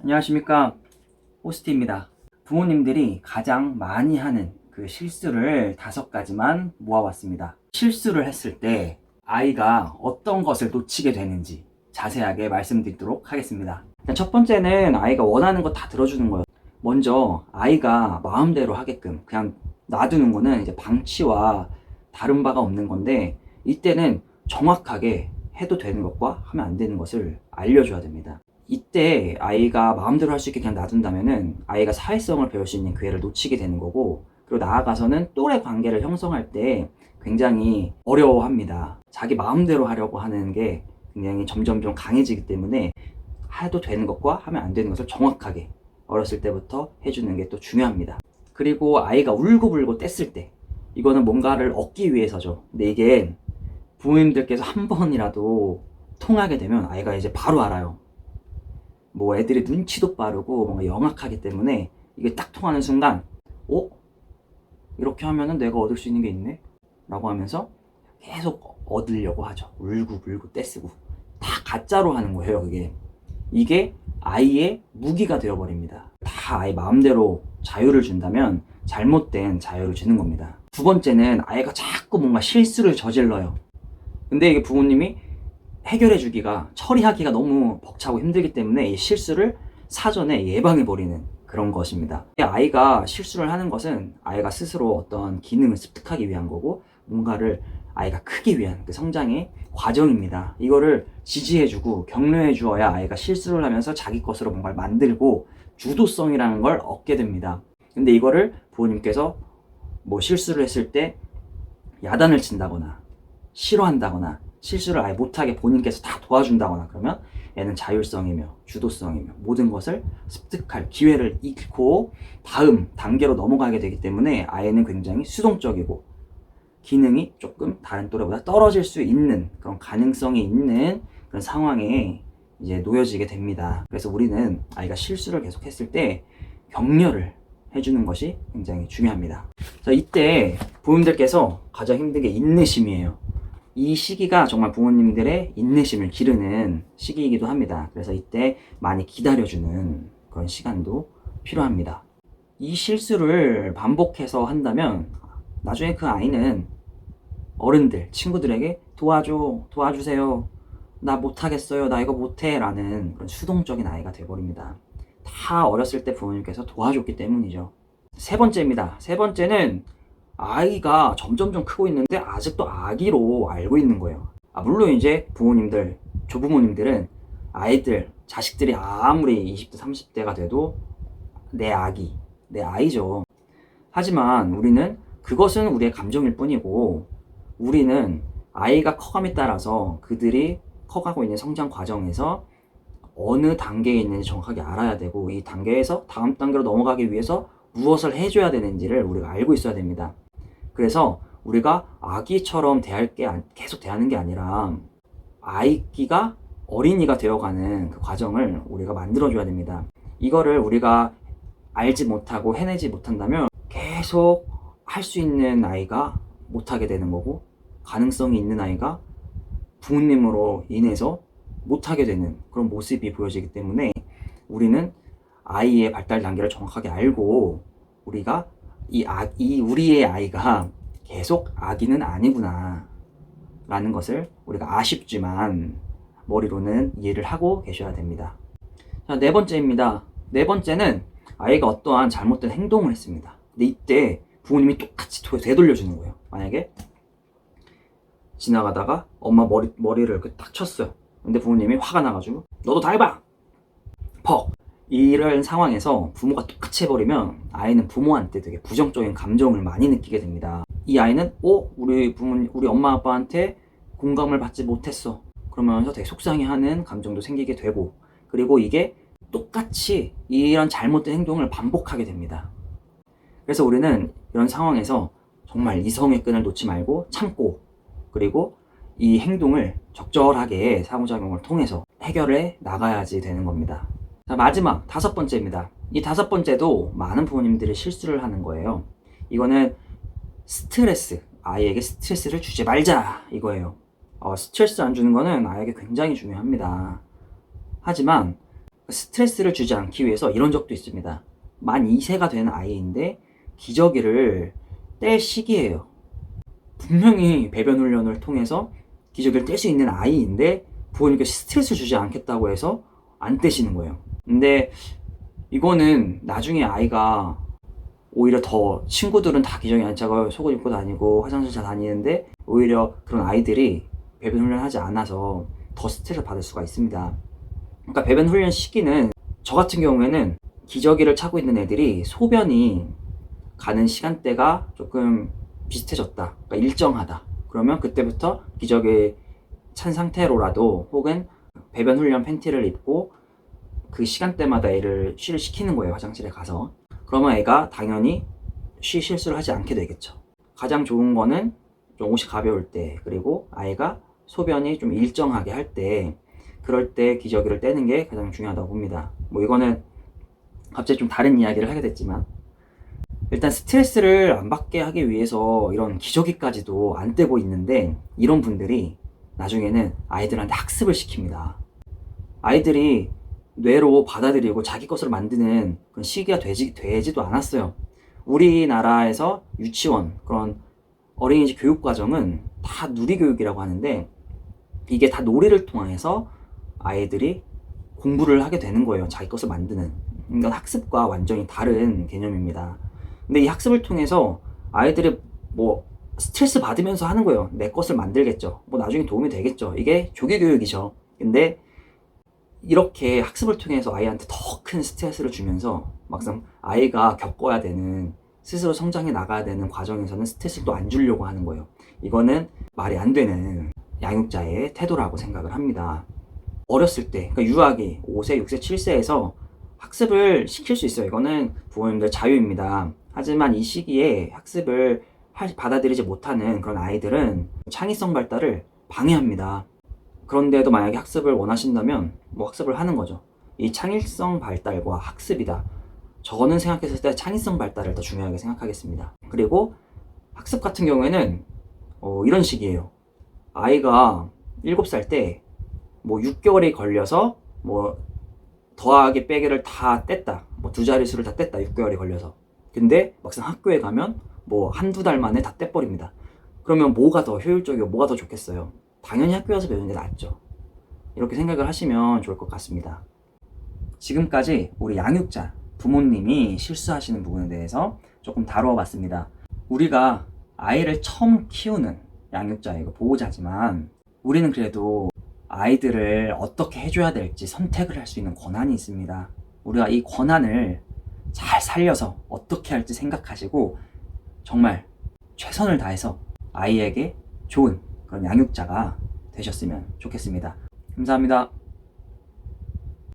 안녕하십니까, 호스트입니다. 부모님들이 가장 많이 하는 그 실수를 5가지만 모아왔습니다. 실수를 했을 때 아이가 어떤 것을 놓치게 되는지 자세하게 말씀드리도록 하겠습니다. 첫 번째는 아이가 원하는 거 다 들어주는 거예요. 먼저 아이가 마음대로 하게끔 그냥 놔두는 거는 이제 방치와 다른 바가 없는 건데, 이때는 정확하게 해도 되는 것과 하면 안 되는 것을 알려줘야 됩니다. 이때 아이가 마음대로 할 수 있게 그냥 놔둔다면은 아이가 사회성을 배울 수 있는 기회를 놓치게 되는 거고, 그리고 나아가서는 또래 관계를 형성할 때 굉장히 어려워합니다. 자기 마음대로 하려고 하는 게 굉장히 점점 좀 강해지기 때문에 해도 되는 것과 하면 안 되는 것을 정확하게 어렸을 때부터 해주는 게 또 중요합니다. 그리고 아이가 울고불고 뗐을 때, 이거는 뭔가를 얻기 위해서죠. 근데 이게 부모님들께서 한 번이라도 통하게 되면 아이가 이제 바로 알아요. 뭐 애들이 눈치도 빠르고 뭔가 영악하기 때문에 이게 딱 통하는 순간, 이렇게 하면은 내가 얻을 수 있는 게 있네? 라고 하면서 계속 얻으려고 하죠. 울고불고 떼쓰고 다 가짜로 하는 거예요. 이게 아이의 무기가 되어버립니다. 다 아이 마음대로 자유를 준다면 잘못된 자유를 주는 겁니다. 두 번째는 아이가 자꾸 뭔가 실수를 저질러요. 근데 이게 부모님이 해결해주기가, 처리하기가 너무 벅차고 힘들기 때문에 이 실수를 사전에 예방해버리는 그런 것입니다. 아이가 실수를 하는 것은 아이가 스스로 어떤 기능을 습득하기 위한 거고, 뭔가를 아이가 크기 위한 그 성장의 과정입니다. 이거를 지지해주고 격려해 주어야 아이가 실수를 하면서 자기 것으로 뭔가를 만들고 주도성이라는 걸 얻게 됩니다. 근데 이거를 부모님께서 뭐 실수를 했을 때 야단을 친다거나 싫어한다거나 실수를 아예 못하게 본인께서 다 도와준다거나 그러면 애는 자율성이며 주도성이며 모든 것을 습득할 기회를 잃고 다음 단계로 넘어가게 되기 때문에 아이는 굉장히 수동적이고 기능이 조금 다른 또래보다 떨어질 수 있는 그런 가능성이 있는 그런 상황에 이제 놓여지게 됩니다. 그래서 우리는 아이가 실수를 계속 했을 때 격려를 해주는 것이 굉장히 중요합니다. 자, 이때 부모님들께서 가장 힘든 게 인내심이에요. 이 시기가 정말 부모님들의 인내심을 기르는 시기이기도 합니다. 그래서 이때 많이 기다려주는 그런 시간도 필요합니다. 이 실수를 반복해서 한다면 나중에 그 아이는 어른들, 친구들에게 도와주세요, 나 못하겠어요, 나 이거 못해 라는 그런 수동적인 아이가 돼버립니다. 다 어렸을 때 부모님께서 도와줬기 때문이죠. 세 번째입니다. 세 번째는 아이가 점점점 크고 있는데 아직도 아기로 알고 있는 거예요. 물론 이제 부모님들, 조부모님들은 아이들, 자식들이 아무리 20대, 30대가 돼도 내 아기, 내 아이죠. 하지만 우리는 그것은 우리의 감정일 뿐이고, 우리는 아이가 커감에 따라서 그들이 커가고 있는 성장 과정에서 어느 단계에 있는지 정확하게 알아야 되고, 이 단계에서 다음 단계로 넘어가기 위해서 무엇을 해줘야 되는지를 우리가 알고 있어야 됩니다. 그래서 우리가 아기처럼 계속 대하는 게 아니라 아이가 어린이가 되어가는 그 과정을 우리가 만들어줘야 됩니다. 이거를 우리가 알지 못하고 해내지 못한다면 계속 할 수 있는 아이가 못하게 되는 거고, 가능성이 있는 아이가 부모님으로 인해서 못하게 되는 그런 모습이 보여지기 때문에 우리는 아이의 발달 단계를 정확하게 알고, 우리가 우리의 아이가 계속 아기는 아니구나 라는 것을 우리가 아쉽지만 머리로는 이해를 하고 계셔야 됩니다. 자, 네 번째입니다. 네 번째는 아이가 어떠한 잘못된 행동을 했습니다. 근데 이때 부모님이 똑같이 되돌려주는 거예요. 만약에 지나가다가 엄마 머리를 이렇게 딱 쳤어요. 근데 부모님이 화가 나가지고 너도 다 해봐! 퍽! 이런 상황에서 부모가 똑같이 해버리면 아이는 부모한테 되게 부정적인 감정을 많이 느끼게 됩니다. 이 아이는 우리 엄마 아빠한테 공감을 받지 못했어 그러면서 되게 속상해하는 감정도 생기게 되고, 그리고 이게 똑같이 이런 잘못된 행동을 반복하게 됩니다. 그래서 우리는 이런 상황에서 정말 이성의 끈을 놓지 말고 참고, 그리고 이 행동을 적절하게 상호작용을 통해서 해결해 나가야지 되는 겁니다. 자, 마지막 5번째입니다. 이 5번째도 많은 부모님들이 실수를 하는 거예요. 이거는 아이에게 스트레스를 주지 말자 이거예요. 스트레스 안 주는 거는 아이에게 굉장히 중요합니다. 하지만 스트레스를 주지 않기 위해서 이런 적도 있습니다. 만 2세가 된 아이인데 기저귀를 뗄 시기예요. 분명히 배변 훈련을 통해서 기저귀를 뗄 수 있는 아이인데 부모님께서 스트레스 주지 않겠다고 해서 안 떼시는 거예요. 근데 이거는 나중에 아이가 오히려 더 친구들은 다 기저귀 안 차고 속옷 입고 다니고 화장실 잘 다니는데 오히려 그런 아이들이 배변 훈련하지 않아서 더 스트레스를 받을 수가 있습니다. 그러니까 배변 훈련 시기는 저 같은 경우에는 기저귀를 차고 있는 애들이 소변이 가는 시간대가 조금 비슷해졌다, 그러니까 일정하다, 그러면 그때부터 기저귀 찬 상태로라도 혹은 배변 훈련 팬티를 입고 그 시간대마다 애를 쉬를 시키는 거예요. 화장실에 가서. 그러면 애가 당연히 실수를 하지 않게 되겠죠. 가장 좋은 거는 좀 옷이 가벼울 때, 그리고 아이가 소변이 좀 일정하게 할 때, 그럴 때 기저귀를 떼는 게 가장 중요하다고 봅니다. 뭐 이거는 갑자기 좀 다른 이야기를 하게 됐지만, 일단 스트레스를 안 받게 하기 위해서 이런 기저귀까지도 안 떼고 있는데, 이런 분들이 나중에는 아이들한테 학습을 시킵니다. 아이들이 뇌로 받아들이고 자기 것으로 만드는 그런 시기가 되지도 않았어요. 우리나라에서 유치원, 그런 어린이집 교육 과정은 다 누리교육이라고 하는데, 이게 다 놀이를 통해서 아이들이 공부를 하게 되는 거예요. 자기 것을 만드는. 이건 학습과 완전히 다른 개념입니다. 근데 이 학습을 통해서 아이들이 뭐 스트레스 받으면서 하는 거예요. 내 것을 만들겠죠. 뭐 나중에 도움이 되겠죠. 이게 조기교육이죠. 근데 이렇게 학습을 통해서 아이한테 더 큰 스트레스를 주면서 막상 아이가 겪어야 되는, 스스로 성장해 나가야 되는 과정에서는 스트레스를 또 안 주려고 하는 거예요. 이거는 말이 안 되는 양육자의 태도라고 생각을 합니다. 어렸을 때, 그러니까 유아기 5세, 6세, 7세에서 학습을 시킬 수 있어요. 이거는 부모님들 자유입니다. 하지만 이 시기에 학습을 받아들이지 못하는 그런 아이들은 창의성 발달을 방해합니다. 그런데도 만약에 학습을 원하신다면 뭐 학습을 하는 거죠. 이 창의성 발달과 학습이다. 저는 생각했을 때 창의성 발달을 더 중요하게 생각하겠습니다. 그리고 학습 같은 경우에는 이런 식이에요. 아이가 7살 때 뭐 6개월이 걸려서 뭐 더하기 빼기를 다 뗐다. 뭐 두 자릿수를 다 뗐다. 6개월이 걸려서. 근데 막상 학교에 가면 뭐 한두 달 만에 다 떼버립니다. 그러면 뭐가 더 효율적이고 뭐가 더 좋겠어요? 당연히 학교 와서 배우는 게 낫죠. 이렇게 생각을 하시면 좋을 것 같습니다. 지금까지 우리 양육자, 부모님이 실수하시는 부분에 대해서 조금 다루어 봤습니다. 우리가 아이를 처음 키우는 양육자이고 보호자지만 우리는 그래도 아이들을 어떻게 해줘야 될지 선택을 할 수 있는 권한이 있습니다. 우리가 이 권한을 잘 살려서 어떻게 할지 생각하시고 정말 최선을 다해서 아이에게 좋은 그런 양육자가 되셨으면 좋겠습니다. 감사합니다.